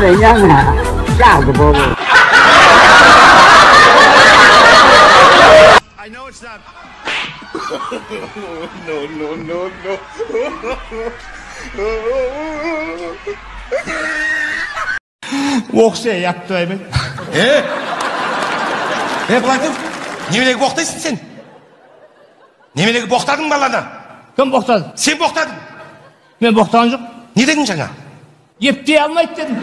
yana. Geldi baba. I know it's not. No. Оқшай yaptı ben. Бұлайтын, немелегі боқтайсың сен? Немелегі боқтадың баланы? Kim boqtadi? Сен боқтадың. Men boqtağım жоқ. Не дедің жаңа? Ептей алмайды dedim.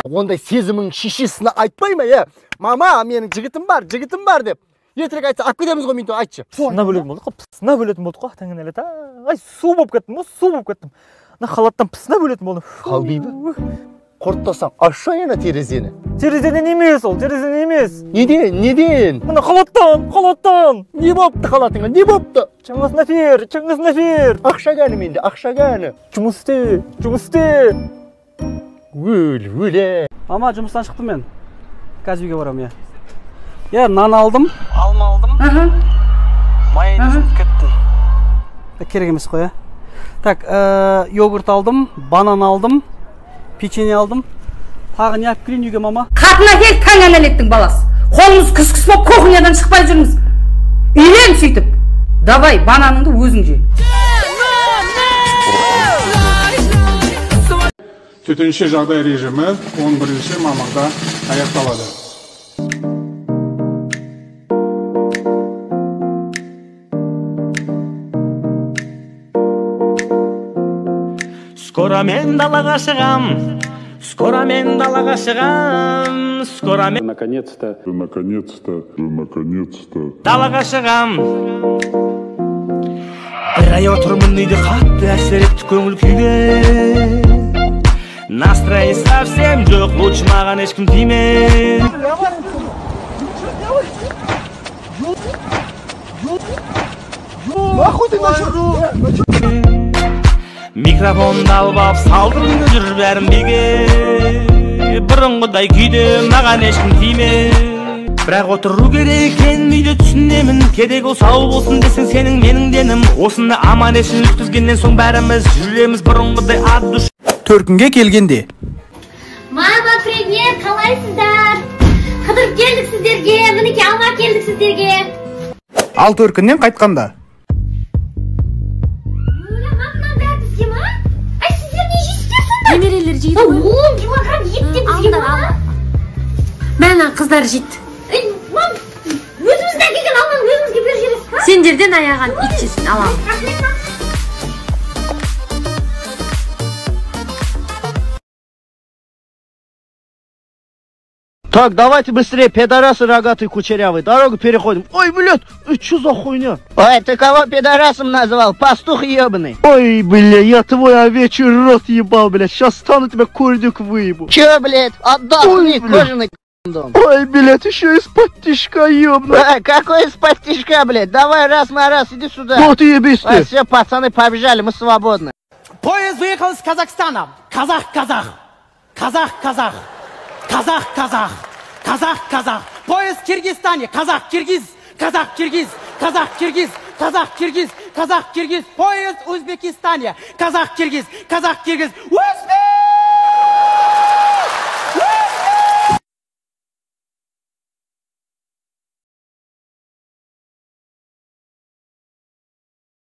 Ондай сезімің шешесіне айтпай ма, мама, менің жігітім бар деп. Ертерек айтса, алып кетеміз ғой, мен айтшы. Сына бөлетін болдық қой, пысына бөлетін болдық қой, таңын әлет. Ай, су болып кеттім. На халаттан пысына бөлетін болдым. Қалбейбі? Құрттасаң, ашайына терезені. Терезеден емес ол, терезеден емес. Неден? Мына халаттан. Не бопты халатыңа, не бопты? Чыңғысына фер. Ақшағаны менде, ақшағаны. Жұмыс істе. Өл. Мама, жұмыстан шықтым мен. Қазір үйге барам, Я нан алдым. Алма алдым. Майонез кеттім. Керек емес қой, Так, йогурт алдым, банан алдым, печенье алдым. Тағы не алып келейін үйге, мама? Қатына кел, таң әнелеттің баласы. Қолымыз күс-күс болып кухнядан шықпай жүрміз. Үйлен сөйтіп. Давай, бананыңды өзің же. Төтенше жағдай режимі 11-ші мамырда аяқталады. Скоро мен далаға шығам. Наконец-то. Далаға шығам. Бір ай отырмын үйде қатты әсер етті көңіл күйге. Настроение совсем жоқ, лучше маған ешкім тиме. Микрофонды алып алып салдырынды жүр бәрін биге. Бұрынғыдай күйде маған ешкім тиме. Бірақ отыру керек екен үйде түсінемін. Керек ол сау болсын десең сенің менің денім. Осыны аман есен өткізгеннен соң бәріміз жүреміз бұрынғыдай ат душ. Төркінге келгенде. Мама, привет, қалайсыздар? Қыдырып келдік сіздерге, мінеке алма келдік сіздерге. Ал төркіннен қайтқанда. Немерелер жейді ғой. 10 килограмм ет деп бізге ма? Мәні қыздар жейді. Өзімізді әкелген алманы өзімізге бер жересіз ба? Сендерден аяған ит жесін, алам. Так, давайте быстрее, пидорасы рогатый кучерявый. Дорогу переходим. Ой, блядь, что за хуйня? Ой, ты кого пидорасом назвал? Пастух ебаный. Ой, блядь, я твой овечий рот ебал, блядь. Сейчас стану тебя курдюк выебу. Че, блядь, отдохни, кожаный кондом. Ой, блядь, еще из-под тишка ебаный. Какой из-под тишка, блядь? Давай раз, иди сюда. Вот и ебись ты. Все, пацаны, побежали, мы свободны. Поезд выехал из Казахстана. Казах. Поезд в Киргизстане. Казах, Киргиз. Поезд в Узбекистане. Казах, Киргиз.